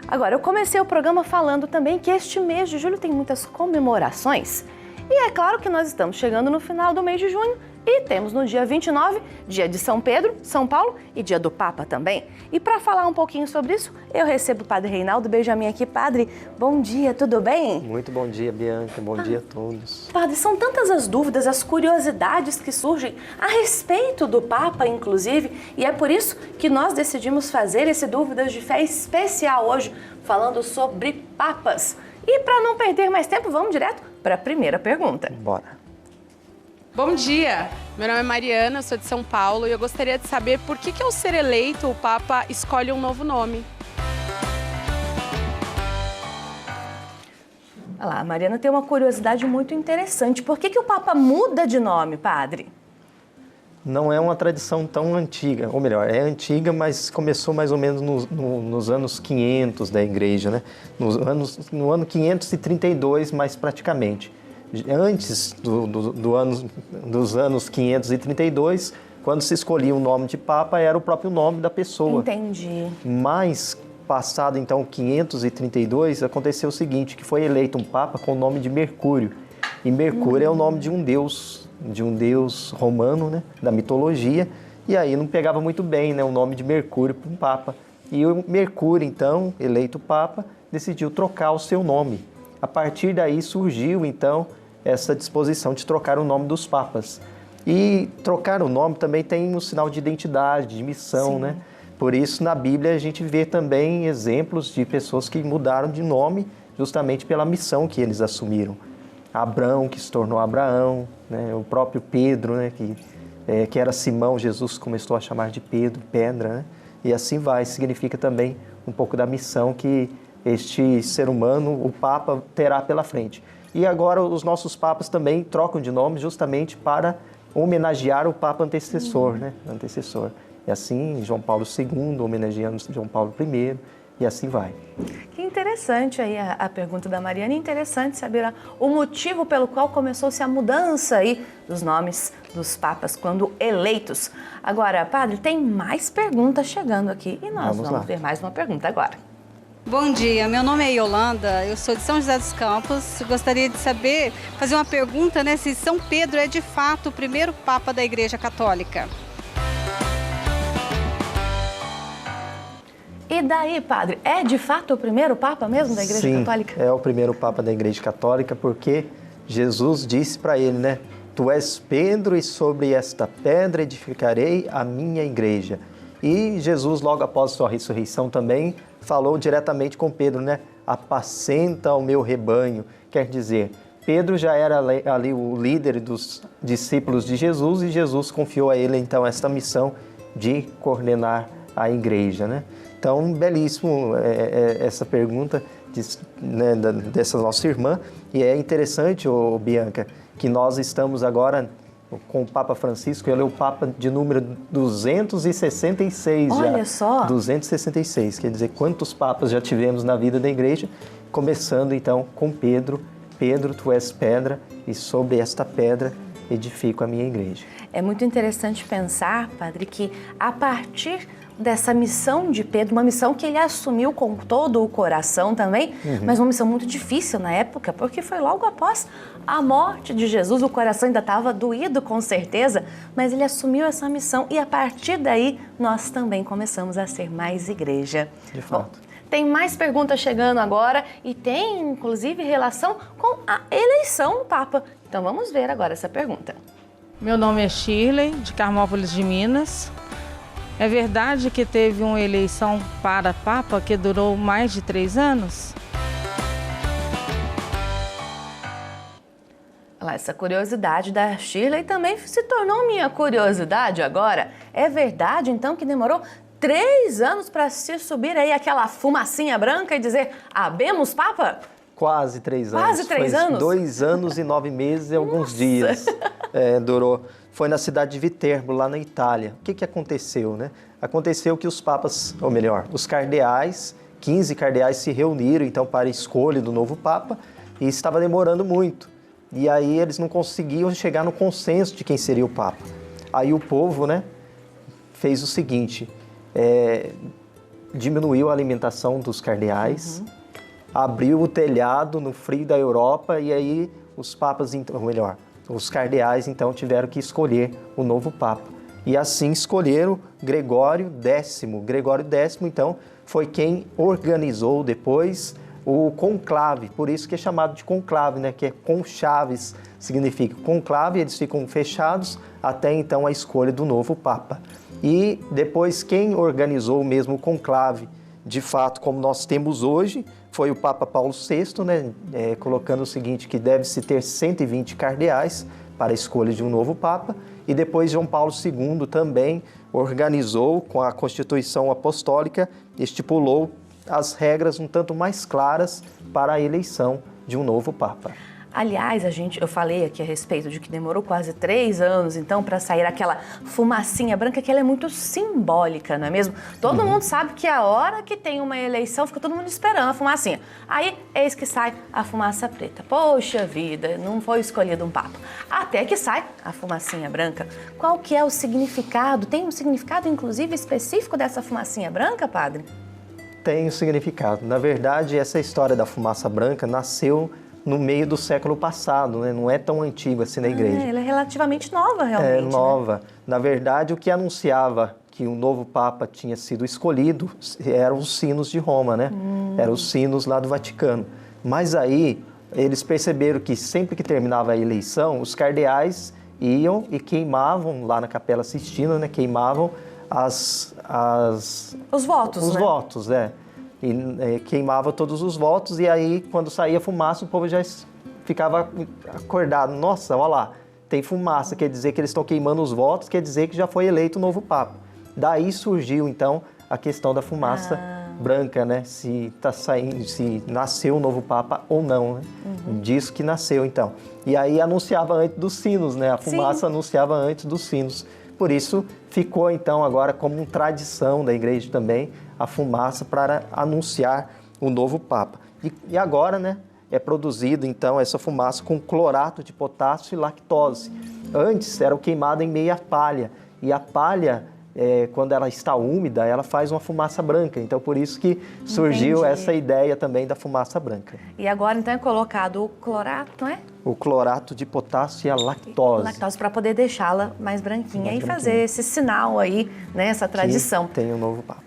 Agora, eu comecei o programa falando também que este mês de julho tem muitas comemorações. E é claro que nós estamos chegando no final do mês de junho e temos no dia 29, dia de São Pedro, São Paulo e dia do Papa também. E para falar um pouquinho sobre isso, eu recebo o Padre Reinaldo Benjamin aqui. Padre, bom dia, tudo bem? Muito bom dia, Bianca, bom dia a todos. Padre, são tantas as dúvidas, as curiosidades que surgem a respeito do Papa, inclusive, e é por isso que nós decidimos fazer esse Dúvidas de Fé especial hoje, falando sobre papas. E para não perder mais tempo, vamos direto para a primeira pergunta. Bora. Bom dia, meu nome é Mariana, eu sou de São Paulo e eu gostaria de saber por que ao ser eleito o Papa escolhe um novo nome. Olha lá, a Mariana tem uma curiosidade muito interessante. Por que o Papa muda de nome, Padre? Não é uma tradição tão antiga, ou melhor, é antiga, mas começou mais ou menos nos anos 500 da Igreja, né? No ano 532, mais praticamente. Antes dos anos 532, quando se escolhia o nome de Papa, era o próprio nome da pessoa. Entendi. Mas, passado então 532, aconteceu o seguinte, que foi eleito um Papa com o nome de Mercúrio. E Mercúrio é o nome de um deus romano, né, da mitologia, e aí não pegava muito bem, né, o nome de Mercúrio para um Papa. E o Mercúrio, então, eleito Papa, decidiu trocar o seu nome. A partir daí surgiu, então, essa disposição de trocar o nome dos papas. E trocar o nome também tem um sinal de identidade, de missão, Sim. né? Por isso, na Bíblia, a gente vê também exemplos de pessoas que mudaram de nome justamente pela missão que eles assumiram. Abrão, que se tornou Abraão, né? O próprio Pedro, né? Que era Simão, Jesus começou a chamar de Pedro, Pedra, né? E assim vai, significa também um pouco da missão que este ser humano, o Papa, terá pela frente. E agora os nossos papas também trocam de nome justamente para homenagear o Papa antecessor, né? Antecessor. E assim, João Paulo II homenageando João Paulo I, e assim vai. Que interessante aí a pergunta da Mariana, interessante saber o motivo pelo qual começou-se a mudança aí dos nomes dos papas quando eleitos. Agora, Padre, tem mais perguntas chegando aqui e nós vamos ver mais uma pergunta agora. Bom dia, meu nome é Yolanda, eu sou de São José dos Campos. Gostaria de saber, fazer uma pergunta, né, se São Pedro é de fato o primeiro Papa da Igreja Católica. E daí, Padre, é de fato o primeiro Papa mesmo da Igreja Católica? Sim, é o primeiro Papa da Igreja Católica porque Jesus disse para ele, né? Tu és Pedro e sobre esta pedra edificarei a minha igreja. E Jesus, logo após sua ressurreição também, falou diretamente com Pedro, né? Apacenta o meu rebanho. Quer dizer, Pedro já era ali o líder dos discípulos de Jesus e Jesus confiou a ele, então, esta missão de coordenar a igreja, né? Então, belíssimo essa pergunta dessa nossa irmã. E é interessante, Bianca, que nós estamos agora com o Papa Francisco. Ele é o Papa de número 266 já. Olha só! 266, quer dizer, quantos papas já tivemos na vida da igreja, começando então com Pedro. Pedro, tu és pedra e sobre esta pedra edifico a minha igreja. É muito interessante pensar, Padre, que a partir dessa missão de Pedro, uma missão que ele assumiu com todo o coração também, mas uma missão muito difícil na época, porque foi logo após a morte de Jesus, o coração ainda estava doído com certeza, mas ele assumiu essa missão e a partir daí nós também começamos a ser mais igreja. De fato. Bom, tem mais perguntas chegando agora e tem inclusive relação com a eleição do Papa. Então vamos ver agora essa pergunta. Meu nome é Shirley, de Carmópolis de Minas. É verdade que teve uma eleição para Papa que durou mais de 3 anos? Olha lá, essa curiosidade da Shirley também se tornou minha curiosidade agora. É verdade, então, que demorou 3 anos para se subir aí aquela fumacinha branca e dizer "Habemos Papa"? Quase 3 anos. Quase 3 anos? 2 anos e 9 meses e alguns dias durou. Foi na cidade de Viterbo, lá na Itália. O que aconteceu, né? Aconteceu que os papas, ou melhor, os cardeais, 15 cardeais se reuniram então para a escolha do novo papa e estava demorando muito. E aí eles não conseguiam chegar no consenso de quem seria o papa. Aí o povo, né, fez o seguinte, diminuiu a alimentação dos cardeais, abriu o telhado no frio da Europa e aí os papas, ou melhor, os cardeais então tiveram que escolher o novo papa. E assim escolheram Gregório X. Gregório X, então, foi quem organizou depois o conclave, por isso que é chamado de conclave, né? Que é conchaves, significa conclave, eles ficam fechados até então a escolha do novo papa. E depois quem organizou mesmo o conclave, de fato, como nós temos hoje, foi o Papa Paulo VI, né? Colocando o seguinte, que deve-se ter 120 cardeais para a escolha de um novo papa, e depois João Paulo II também organizou com a Constituição Apostólica, estipulou as regras um tanto mais claras para a eleição de um novo papa. Aliás, eu falei aqui a respeito de que demorou quase 3 anos, então, para sair aquela fumacinha branca, que ela é muito simbólica, não é mesmo? Todo mundo sabe que a hora que tem uma eleição, fica todo mundo esperando a fumacinha. Aí, eis que sai a fumaça preta. Poxa vida, não foi escolhido um papa. Até que sai a fumacinha branca. Qual que é o significado? Tem um significado, inclusive, específico dessa fumacinha branca, padre? Tem um significado. Na verdade, essa história da fumaça branca nasceu no meio do século passado, né? Não é tão antigo assim na igreja. Ela é relativamente nova, realmente. É nova. Né? Na verdade, o que anunciava que um novo Papa tinha sido escolhido eram os sinos de Roma, né? Eram os sinos lá do Vaticano. Mas aí, eles perceberam que sempre que terminava a eleição, os cardeais iam e queimavam lá na Capela Sistina, né? Queimavam os votos, os né? votos, E queimava todos os votos, e aí, quando saía fumaça, o povo já ficava acordado. Nossa, olha lá, tem fumaça, quer dizer que eles estão queimando os votos, quer dizer que já foi eleito o novo Papa. Daí surgiu, então, a questão da fumaça branca, né? Se tá saindo, se nasceu o novo Papa ou não, né? Disso que nasceu, então. E aí anunciava antes dos sinos, né? A fumaça anunciava antes dos sinos. Por isso, ficou, então, agora como uma tradição da igreja também, a fumaça para anunciar o novo Papa. E agora, né, é produzido, então, essa fumaça com clorato de potássio e lactose. Antes, era queimada em meia palha. E a palha, quando ela está úmida, ela faz uma fumaça branca. Então, por isso que surgiu essa ideia também da fumaça branca. E agora, então, é colocado o clorato, não é? O clorato de potássio e a lactose. Lactose para poder deixá-la mais branquinha e fazer esse sinal aí, né, essa tradição. Que tem o novo Papa.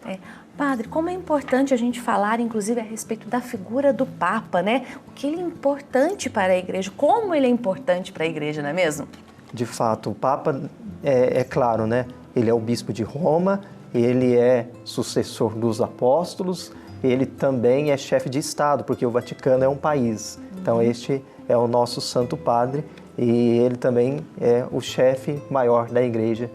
Padre, como é importante a gente falar, inclusive, a respeito da figura do Papa, né? O que ele é importante para a igreja, como ele é importante para a igreja, não é mesmo? De fato, o Papa, é claro, né? Ele é o bispo de Roma, ele é sucessor dos apóstolos, ele também é chefe de Estado, porque o Vaticano é um país. Então, este é o nosso Santo Padre e ele também é o chefe maior da Igreja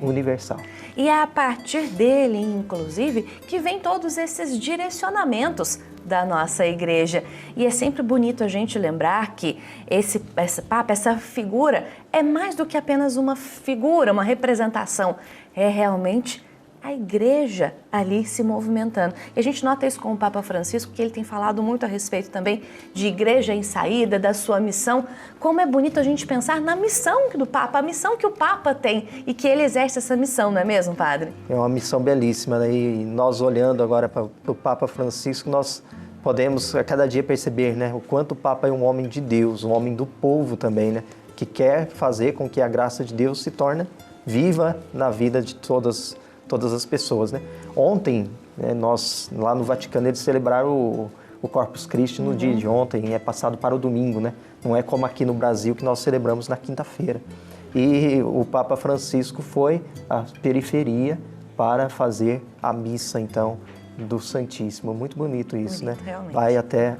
universal. E é a partir dele, inclusive, que vem todos esses direcionamentos da nossa igreja. E é sempre bonito a gente lembrar que esse Papa, essa figura, é mais do que apenas uma figura, uma representação. É realmente a igreja ali se movimentando. E a gente nota isso com o Papa Francisco, que ele tem falado muito a respeito também de igreja em saída, da sua missão. Como é bonito a gente pensar na missão do Papa, a missão que o Papa tem e que ele exerce essa missão, não é mesmo, Padre? É uma missão belíssima, né? E nós olhando agora para o Papa Francisco, nós podemos a cada dia perceber, né, o quanto o Papa é um homem de Deus, um homem do povo também, né, que quer fazer com que a graça de Deus se torne viva na vida de todas as pessoas, né? Ontem, né, nós lá no Vaticano eles celebraram o Corpus Christi no dia de ontem, é passado para o domingo, né? Não é como aqui no Brasil que nós celebramos na quinta-feira. E o Papa Francisco foi à periferia para fazer a missa, então, do Santíssimo. Muito bonito isso, bonito, né? Realmente. Vai até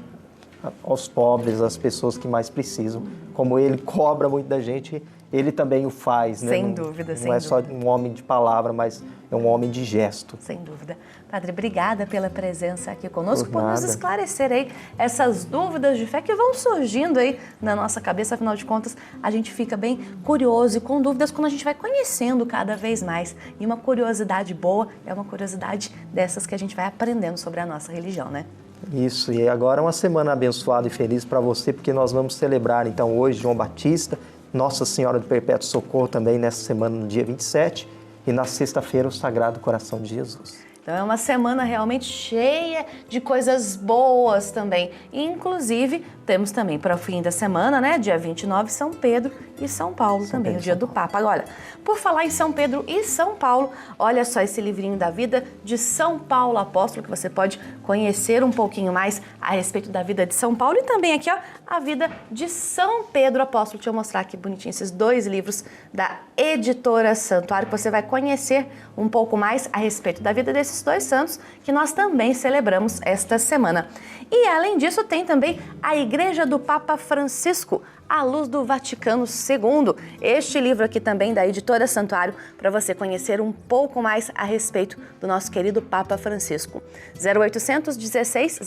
aos pobres, às pessoas que mais precisam. Como ele cobra muito da gente, ele também o faz, né? Sem dúvida, sem dúvida. Não é só um homem de palavra, mas é um homem de gesto. Sem dúvida. Padre, obrigada pela presença aqui conosco, por nos nada. esclarecer aí essas dúvidas de fé que vão surgindo aí na nossa cabeça. Afinal de contas, a gente fica bem curioso e com dúvidas quando a gente vai conhecendo cada vez mais. E uma curiosidade boa é uma curiosidade dessas que a gente vai aprendendo sobre a nossa religião, né? Isso, e agora é uma semana abençoada e feliz para você, porque nós vamos celebrar, então, hoje João Batista, Nossa Senhora do Perpétuo Socorro também nessa semana, no dia 27, e na sexta-feira o Sagrado Coração de Jesus. Então é uma semana realmente cheia de coisas boas também. Inclusive, temos também para o fim da semana, né, dia 29, São Pedro e São Paulo também, o dia do Papa. Agora, por falar em São Pedro e São Paulo, olha só esse livrinho da vida de São Paulo Apóstolo, que você pode conhecer um pouquinho mais a respeito da vida de São Paulo e também aqui, ó, a vida de São Pedro Apóstolo. Deixa eu mostrar aqui bonitinho esses dois livros da Editora Santuário, que você vai conhecer um pouco mais a respeito da vida desses dois santos que nós também celebramos esta semana. E além disso, tem também a Igreja do Papa Francisco, à luz do Vaticano II. Este livro aqui também da Editora Santuário, para você conhecer um pouco mais a respeito do nosso querido Papa Francisco. 0800 16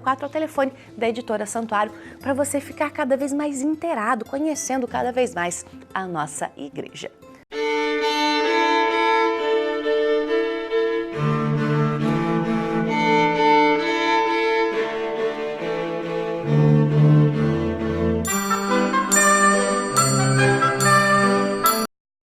0004 é o telefone da Editora Santuário, para você ficar cada vez mais inteirado, conhecendo cada vez mais a nossa igreja.